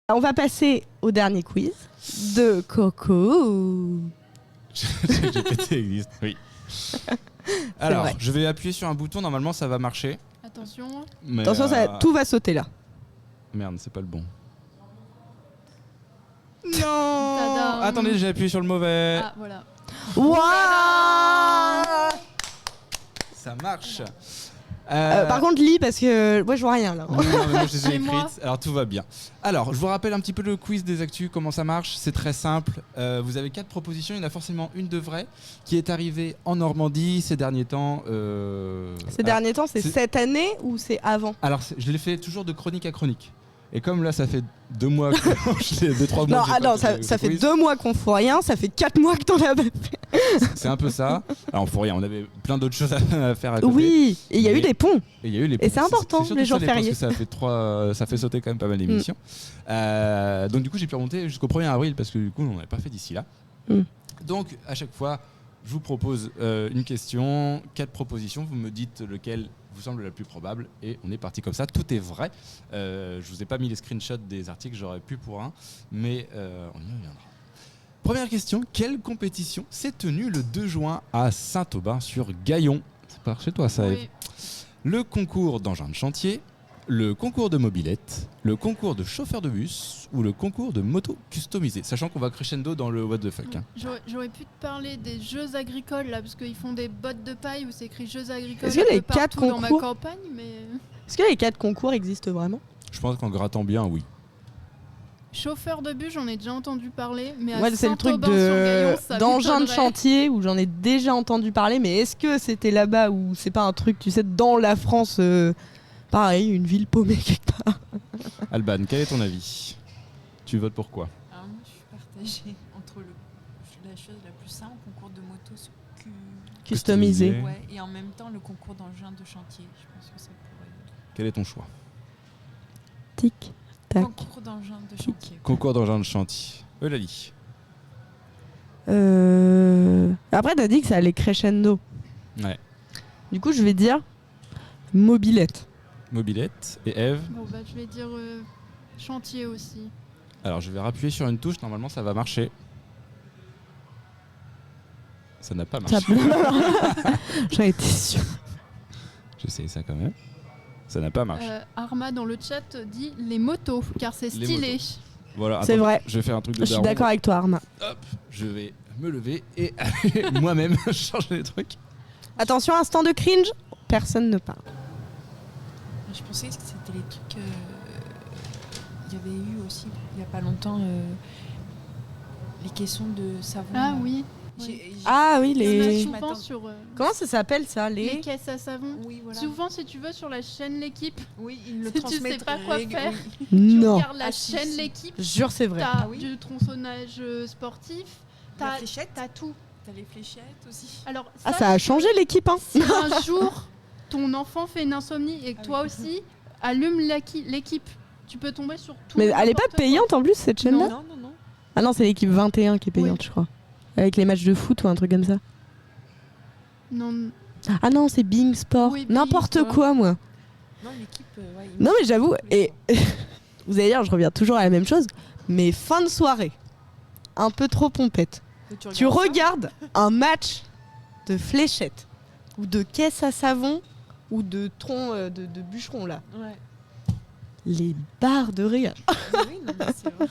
On va passer au dernier quiz de Coco. GPT existe, oui. Alors, vrai. je vais appuyer sur un bouton, normalement ça va marcher. Attention. Mais Attention, tout va sauter là. Merde, c'est pas le bon. Non. Tadam. Attendez, j'ai appuyé sur le mauvais. Ah, voilà. Waouh. Ça marche. Par contre, lis parce que moi je vois rien là. Non, mais moi je les ai C'est moi. écrites, alors tout va bien. Alors, je vous rappelle un petit peu le quiz des actus, comment ça marche. C'est très simple. Vous avez 4 propositions, il y en a forcément une de vraie qui est arrivée en Normandie ces derniers temps. Ces derniers temps, c'est cette année ou c'est avant? Alors, je l'ai fait toujours de chronique à chronique. Et comme là, ça fait 2 mois que 2-3 mois. Non, que j'ai pas ça fait quiz, 2 mois qu'on fout rien, ça fait 4 mois que t'en as fait. C'est un peu ça. Alors, on faut rien, on avait plein d'autres choses à faire à côté. Oui, et il y a eu des ponts. Et il y a eu les Et c'est important, surtout les jours ça, parce fériés. que ça fait sauter quand même pas mal d'émissions. Donc du coup, j'ai pu remonter jusqu'au 1er avril parce que du coup, on n'avait pas fait d'ici là. Donc à chaque fois, je vous propose une question, 4 propositions, vous me dites lequel vous semble la plus probable et on est parti comme ça. Tout est vrai. Je vous ai pas mis les screenshots des articles, j'aurais pu pour un, mais on y reviendra. Première question, quelle compétition s'est tenue le 2 juin à Saint-Aubin-sur-Gaillon? C'est par chez toi, ça, Ève. Oui. Le concours d'engins de chantier, le concours de mobilette, le concours de chauffeur de bus ou le concours de moto customisé. Sachant qu'on va crescendo dans le what the fuck. Hein. J'aurais pu te parler des jeux agricoles là, parce qu'ils font des bottes de paille où c'est écrit jeux agricoles. Est-ce que les un peu partout 4 dans ma concours- campagne, mais Est-ce que les 4 concours existent vraiment? Je pense qu'en grattant bien, oui. chauffeur de bus, j'en ai déjà entendu parler, mais à Ouais, c'est le truc Saint-Aubin-sur-Gaillon, ça d'engins de m'étonnerait. chantier où j'en ai déjà entendu parler, mais est-ce que c'était là-bas ou c'est pas un truc, tu sais, dans la France, pareil, une ville paumée quelque part? Alban, quel est ton avis? Tu votes pour quoi? Alors moi, je suis partagée entre la chose la plus simple, concours de moto Customisé. Customisé. ouais, et en même temps le concours d'engins de chantier. Je pense que ça pourrait. Quel est ton choix? Tic, tac. Concours d'engins de chantier. Concours d'engins de chantier. Eulalie. Après, t'as dit que ça allait crescendo. Ouais. Du coup, je vais dire mobilette. Mobilette et Ève. Bon, bah, je vais dire chantier aussi. Alors je vais rappuyer sur une touche, normalement ça va marcher. Ça n'a pas marché. J'en étais sûre. J'essaye ça quand même. Ça n'a pas marché. Arma dans le chat dit les motos, car c'est Les stylé. Voilà, C'est attends, vrai. je vais faire un truc de Je suis daron. d'accord avec toi, Arma. Hop, je vais me lever et moi-même changer les trucs. Attention, instant de cringe, personne ne parle. Je pensais que c'était les trucs. Il y avait eu aussi, il n'y a pas longtemps, les caissons de savon. Ah oui. Ah oui, Il y en a les... souvent sur Comment ça s'appelle ça, les caisses à savon. Oui, voilà. Souvent, si tu veux, sur la chaîne L'équipe, Oui, ils le si tu transmettent. sais pas quoi faire, tu Non. regardes la Ah, si, chaîne si. L'équipe, Jure, c'est vrai. t'as Ah oui. du tronçonnage sportif, La t'as fléchette. t'as tout. T'as les fléchettes aussi. Alors, Ah, ça a changé l'équipe, hein. si un jour ton enfant fait une insomnie et que Ah toi oui. aussi, allume L'équipe. Tu peux tomber sur tout. Mais elle est pas n'importe quoi. payante en plus, cette chaîne-là? Non, non, non. Ah non, c'est l'équipe 21 qui est payante, je crois. Avec les matchs de foot ou un truc comme ça. Non, Ah non, c'est Bing Sport. Oui, Bing, N'importe ouais. quoi, moi. Non, l'équipe. Ouais, ils Non, mettent mais j'avoue, tous les et jours. vous allez dire, je reviens toujours à la même chose, mais fin de soirée, un peu trop pompette. Et Tu regardes ça. regardes un match de fléchettes, ou de caisse à savon, ou de tronc de bûcheron, là. Ouais. Les barres de rire. Oui, non, mais c'est vrai.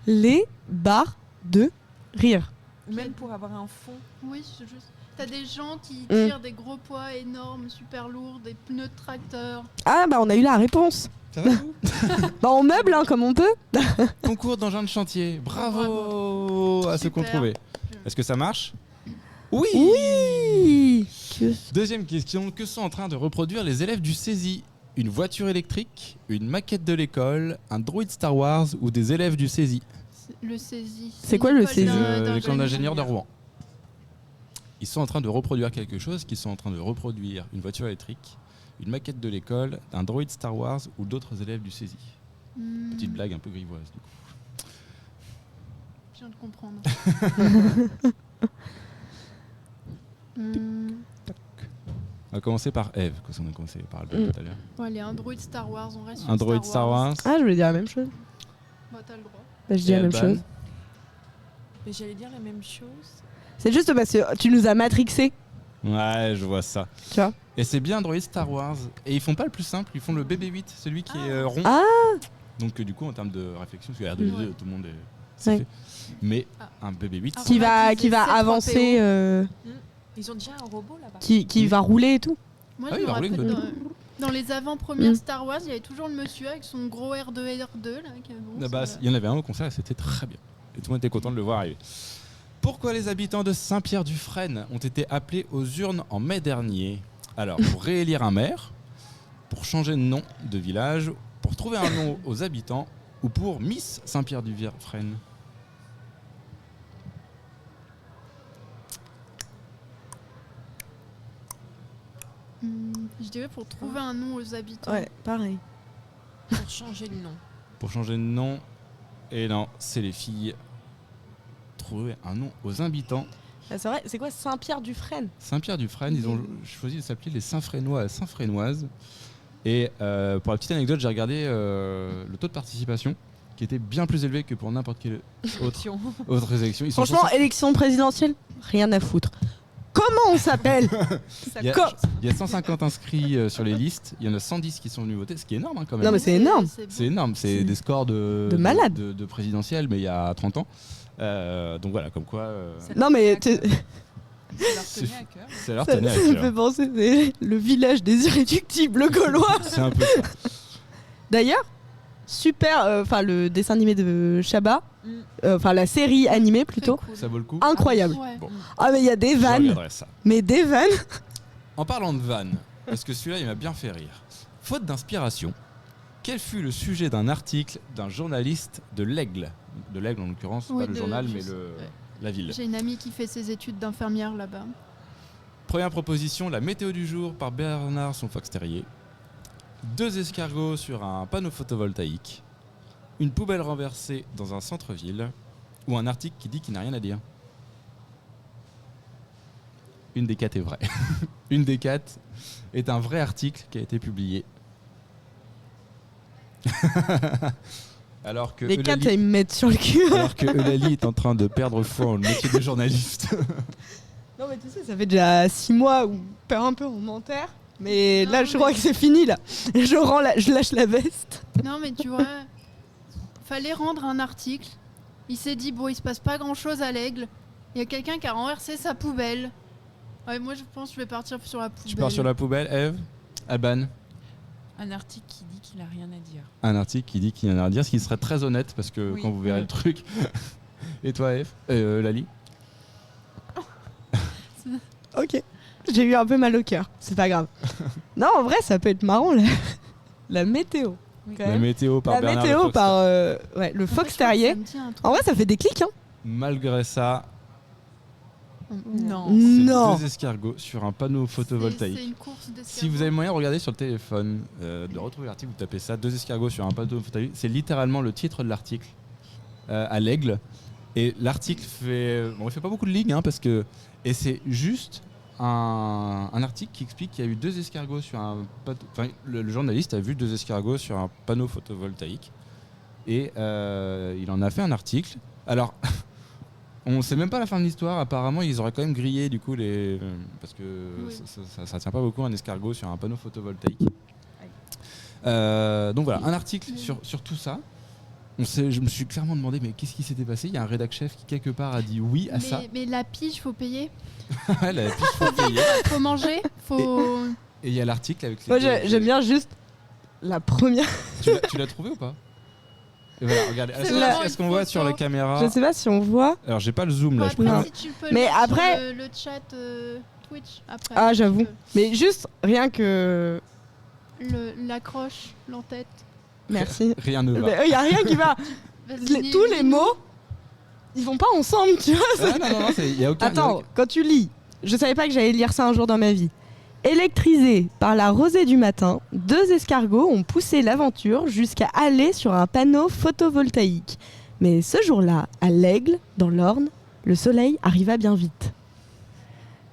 Les barres de rire. Même pour avoir un fond. oui, c'est juste. T'as des gens qui Mm. tirent des gros poids énormes, super lourds, des pneus de tracteur. Ah bah on a eu la réponse. Ça va vous? Bah on meuble hein, comme on peut. Concours d'engins de chantier. Bravo à ceux qu'on Super. trouvait. Est-ce que ça marche? Oui. Oui. Deuxième question, que sont en train de reproduire les élèves du CESI? Une voiture électrique, une maquette de l'école, un droïde Star Wars ou des élèves du CESI? Le saisie. C'est quoi le l'école saisie L'école d'ingénieurs de Rouen. Ils sont en train de reproduire quelque chose, qu'ils sont en train de reproduire une voiture électrique, une maquette de l'école, un droïde Star Wars ou d'autres élèves du CESI. Petite blague un peu grivoise du coup. Je viens de comprendre. On va commencer par Eve, parce qu'on a commencé par Albert tout à l'heure. Ouais, les Android Star Wars, on reste sur Android Star Wars. Ah, je voulais dire la même chose. Bah, t'as le droit. Bah, je dis la même Alban. chose. Mais j'allais dire la même chose. C'est juste parce que tu nous as matrixé, Ouais, je vois ça. tu vois. Et c'est bien Android Star Wars. Et ils font pas le plus simple, ils font le BB-8, celui qui est rond. Ah. Donc du coup, en termes de réflexion, parce que R2D2, Ouais. tout le monde c'est Ouais. fait. Mais un BB-8, Ah. Qui va Robotisé, avancer, Ils ont déjà un robot là-bas. qui va rouler et tout. Moi, Ah je oui, me bah, rappelle roulé, dans les avant-premières Star Wars, il y avait toujours le monsieur avec son gros R2 là. Qui avance, la base, il y en avait un au concert et c'était très bien. Et tout le monde était content de le voir arriver. Pourquoi les habitants de Saint-Pierre-du-Frêne ont été appelés aux urnes en mai dernier? Alors, pour réélire un maire, pour changer de nom de village, pour trouver un nom aux habitants ou pour Miss Saint-Pierre-du-Frêne? Je dirais pour trouver un nom aux habitants. Ouais, pareil. Pour changer de nom. Pour changer de nom, et non, c'est les filles. Trouver un nom aux habitants. Ah, c'est vrai, c'est quoi Saint-Pierre-du-Frêne? Saint-Pierre-du-Frêne, ils ont choisi de s'appeler les Saint-Frénois et Saint-Frénoises. Et pour la petite anecdote, j'ai regardé le taux de participation qui était bien plus élevé que pour n'importe quelle autre élection. Ils sont Franchement, censés- élection présidentielle, rien à foutre. Comment on s'appelle? il y a 150 inscrits sur les listes, il y en a 110 qui sont venus voter, ce qui est énorme hein, quand même. Non, mais c'est énorme. C'est énorme, c'est des scores de malade. de présidentielle, mais il y a 30 ans. Donc voilà, comme quoi, Non, mais Ça leur C'est tenait à cœur. ça leur ça, tenait à ça me cœur. fait penser, c'est le village des irréductibles gaulois. C'est un peu ça. D'ailleurs, super, enfin le dessin animé de Chabat, enfin la série animée plutôt, Ça vaut le coup. incroyable. Ouais. Bon, Ah mais il y a des je vannes, regarderai ça. mais des vannes. En parlant de vannes, parce que celui-là il m'a bien fait rire. Faute d'inspiration, quel fut le sujet d'un article d'un journaliste de l'Aigle? De l'Aigle en l'occurrence, Oui, pas le de- journal je mais sais, ouais. la ville. J'ai une amie qui fait ses études d'infirmière là-bas. Première proposition, la météo du jour par Bernard son Fox Terrier. 2 escargots sur un panneau photovoltaïque. Une poubelle renversée dans un centre-ville. Ou un article qui dit qu'il n'a rien à dire. Une des 4 est vraie. Une des 4 est un vrai article qui a été publié. Alors que Les quatre, Eulalie- ils me mettent sur le cul. alors que Eulalie est en train de perdre foi en le métier de journaliste. Non mais tu sais, ça fait déjà 6 mois où on perd un peu en menteur. Mais Non, là, je mais- crois que c'est fini là. Je lâche la veste. Non, mais tu vois, fallait rendre un article. Il s'est dit, bon, il se passe pas grand-chose à l'Aigle. Il y a quelqu'un qui a renversé sa poubelle. Ouais, moi, je pense que je vais partir sur la poubelle. Tu pars sur la poubelle, Eve? Alban? Un article qui dit qu'il a rien à dire. Un article qui dit qu'il y en a à dire, ce qui serait très honnête parce que Oui. quand vous verrez le truc. Et toi, Eve? Lali? Ok. J'ai eu un peu mal au cœur. C'est pas grave. Non, en vrai, ça peut être marrant la météo. quand La même. météo par La Bernard météo Lefox. par ouais, le En fait, Fox je crois que Terrier. ça me dit un truc. En vrai, ça fait des clics, hein. Malgré ça, Non. c'est Non. 2 escargots sur un panneau C'est photovoltaïque. une course d'escargots. Si vous avez moyen de regarder sur le téléphone, de retrouver l'article, vous tapez ça, 2 escargots sur un panneau photovoltaïque. C'est littéralement le titre de l'article à l'Aigle. Et l'article fait, bon, il fait pas beaucoup de lignes, hein, parce que, et c'est juste un article qui explique qu'il y a eu 2 escargots sur un panneau. Enfin, le journaliste a vu 2 escargots sur un panneau photovoltaïque et il en a fait un article. Alors. On sait même pas la fin de l'histoire. Apparemment, ils auraient quand même grillé du coup les parce que Oui. ça tient pas beaucoup un escargot sur un panneau photovoltaïque. Donc voilà, un article sur tout ça. Je me suis clairement demandé mais qu'est-ce qui s'était passé. Il y a un rédac chef qui quelque part a dit oui à ça. Mais la pige, faut payer. Ouais, la fiche, faut payer. Faut manger. Faut. Et il y a l'article avec les. Moi, j'aime bien juste la première. Tu l'as trouvé ou pas? Et voilà, regardez. C'est Est-ce vraiment est-ce qu'on une voit photo. sur la caméra? Je sais pas si on voit. Alors j'ai pas le zoom là. Bon, je peux après, pas- si tu peux Mais le mettre après- sur le chat Twitch après. Ah, tu j'avoue. peux. Mais juste rien que. L'accroche, l'entête. Merci. Rien ne va. Il y a rien qui va. Vas-y, Tous les mots, ils vont pas ensemble, tu vois. Ah, non, il y a aucun. il y a Attends, aucun- quand tu lis, je savais pas que j'allais lire ça un jour dans ma vie. Électrisés par la rosée du matin, 2 escargots ont poussé l'aventure jusqu'à aller sur un panneau photovoltaïque. Mais ce jour-là, à l'Aigle, dans l'Orne, le soleil arriva bien vite.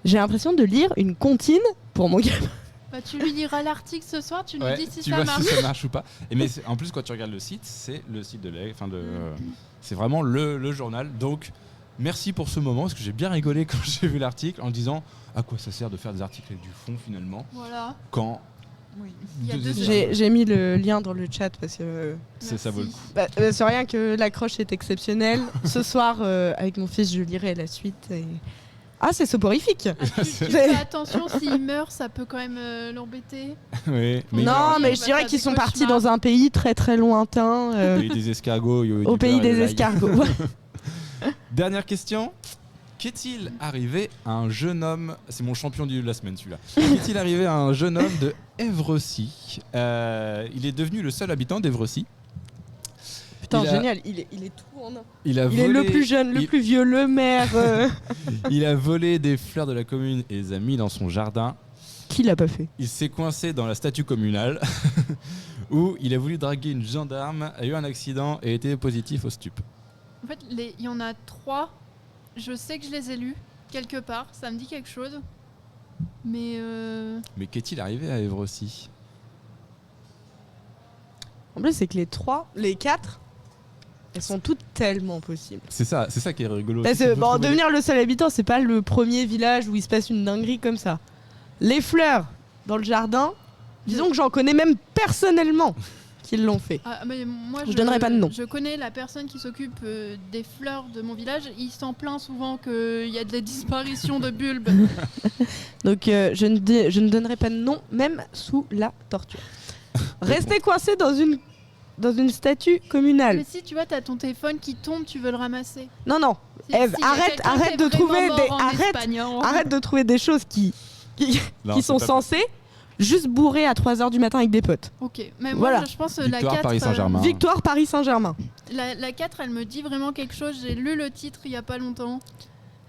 J'ai l'impression de lire une comptine pour mon gamin. Bah, tu lui liras l'article ce soir, tu nous dis si tu ça vois marche. si ça marche ou pas. Mais en plus, quand tu regardes le site, c'est le site de l'aigle. C'est vraiment le journal. Donc, merci pour ce moment, parce que j'ai bien rigolé quand j'ai vu l'article en disant à quoi ça sert de faire des articles avec du fond finalement. Voilà. Quand Oui. Il y a 2 J'ai mis le lien dans le chat parce que ça vaut le coup. c'est rien que l'accroche est exceptionnelle. Ce soir, avec mon fils, je lirai la suite. Et... Ah, c'est soporifique. Tu fais attention, s'il meurt, ça peut quand même l'embêter. Oui, Non, mais je dirais qu'ils sont partis dans un pays très très lointain. Au pays des escargots. Au pays des escargots. Dernière question. Qu'est-il arrivé à un jeune homme, c'est mon champion de la semaine celui-là, qu'est-il arrivé à un jeune homme de Évrecy? Il est devenu le seul habitant d'Évrecy. Putain, génial, il est tout en un. Il est le plus jeune, le plus vieux, le maire. Il a volé des fleurs de la commune et les a mis dans son jardin. Qui l'a pas fait? Il s'est coincé dans la statue communale où il a voulu draguer une gendarme, a eu un accident et était positif au stup. En fait, il y en a 3. Je sais que je les ai lus quelque part. Ça me dit quelque chose. Mais qu'est-il arrivé à Évrecy? En plus, c'est que les 4, elles sont toutes tellement possibles. C'est ça qui est rigolo. Parce que devenir le seul habitant, c'est pas le premier village où il se passe une dinguerie comme ça. Les fleurs dans le jardin, disons que j'en connais même personnellement qui l'ont fait. Ah, mais moi, je donnerai pas de nom. Je connais la personne qui s'occupe des fleurs de mon village. Il s'en plaint souvent qu'il y a des disparitions de bulbes. Donc je ne donnerai pas de nom, même sous la torture. Rester coincé dans une statue communale. Mais si tu vois, t'as ton téléphone qui tombe, tu veux le ramasser. Non, Ève, arrête de trouver arrête de trouver des choses qui sont censées juste bourrer à 3h du matin avec des potes. Ok, mais voilà. Moi je pense Victoire, la 4... Paris Saint-Germain. Victoire Paris Saint-Germain. La 4, elle me dit vraiment quelque chose. J'ai lu le titre il y a pas longtemps.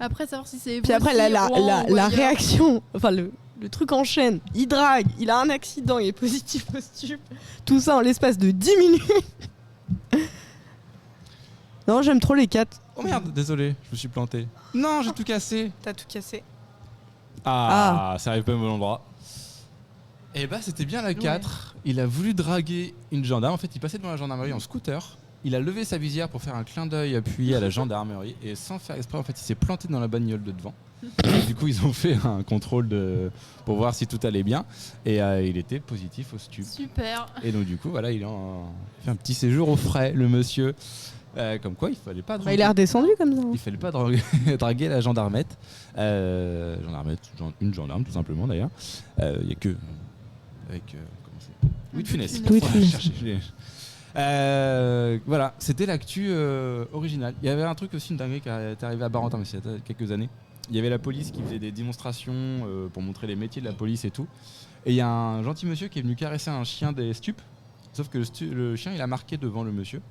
Après, savoir si c'est... Puis après, la réaction, enfin le truc enchaîne. Il drague, il a un accident, il est positif au stup. Tout ça en l'espace de 10 minutes. Non, j'aime trop les 4. Oh merde, désolé, je me suis planté. Non, j'ai tout cassé. T'as tout cassé. Ça arrive pas au bon endroit. Et bah c'était bien la 4. Ouais. Il a voulu draguer une gendarme. En fait, il passait devant la gendarmerie en scooter. Il a levé sa visière pour faire un clin d'œil appuyé à la gendarmerie. Et sans faire exprès, en fait, il s'est planté dans la bagnole de devant. Et du coup, ils ont fait un contrôle pour voir si tout allait bien. Et il était positif au stup. Super. Et donc du coup, voilà, il a fait un petit séjour au frais, le monsieur. Comme quoi, il fallait pas draguer. Il est redescendu comme ça. Il fallait pas draguer la gendarmette. Une gendarme, tout simplement d'ailleurs. Il y a que... Avec comment c'est Louis de Funès. Voilà, c'était l'actu originale. Il y avait un truc aussi, une dinguerie qui est arrivée à Barentin, mais il y a quelques années. Il y avait la police qui faisait des démonstrations pour montrer les métiers de la police et tout. Et il y a un gentil monsieur qui est venu caresser un chien des stups. Sauf que le chien, il a marqué devant le monsieur.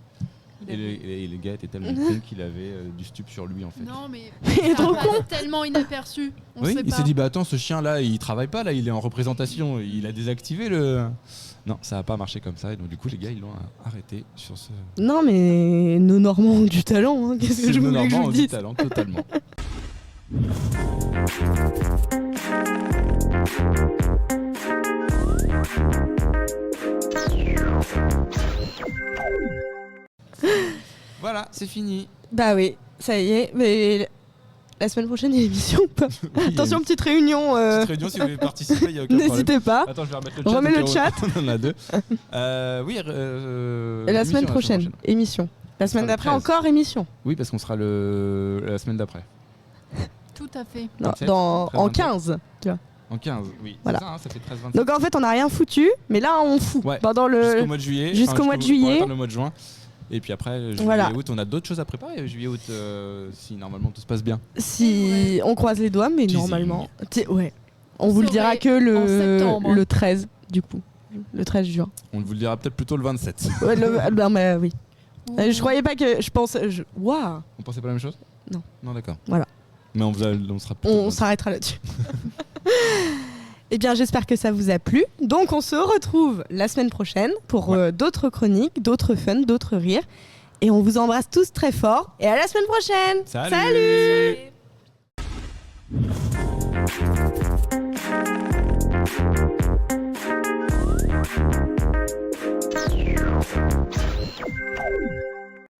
Et le gars était tellement con qu'il avait du stup sur lui en fait. Non mais il est trop con, tellement inaperçu. Il s'est dit bah attends, ce chien là il travaille pas là, il est en représentation, il a désactivé le. Non, ça a pas marché comme ça et donc du coup les gars ils l'ont arrêté sur ce. Non mais nos Normands ont du talent, hein. Qu'est-ce que je voulais que je vous dise ? Nos Normands ont du talent totalement. Voilà, c'est fini. Bah oui, ça y est. Mais la semaine prochaine, il y a l'émission ou pas ? Oui, attention, petite réunion. Petite réunion, si vous voulez participer, il y a aucun problème. N'hésitez pas. Attends, je vais remettre le chat. Remets le chat. On en a 2. Oui, la semaine prochaine, émission. La semaine d'après, encore émission. Oui, parce qu'on sera la semaine d'après. Tout à fait. Non, en 15, tu vois. En 15, oui. Voilà. Ça fait 13-27. Donc en fait, on n'a rien foutu, mais là, on fout. Ouais. Pendant jusqu'au mois de juillet. Jusqu'au mois de juillet. Le mois de juin. Et puis après, juillet-août, on a d'autres choses à préparer. Juillet-août, si normalement tout se passe bien. Si on croise les doigts, mais normalement. Ouais. On vous le dira que le 13, du coup. Le 13 juin. On vous le dira peut-être plutôt le 27. Ouais, non, mais oui. Je croyais pas que. Je pense. Waouh! On pensait pas la même chose? Non. Non, d'accord. Voilà. Mais on sera on s'arrêtera là-dessus. Eh bien, j'espère que ça vous a plu. Donc, on se retrouve la semaine prochaine pour d'autres chroniques, d'autres fun, d'autres rires. Et on vous embrasse tous très fort. Et à la semaine prochaine. Salut. Salut.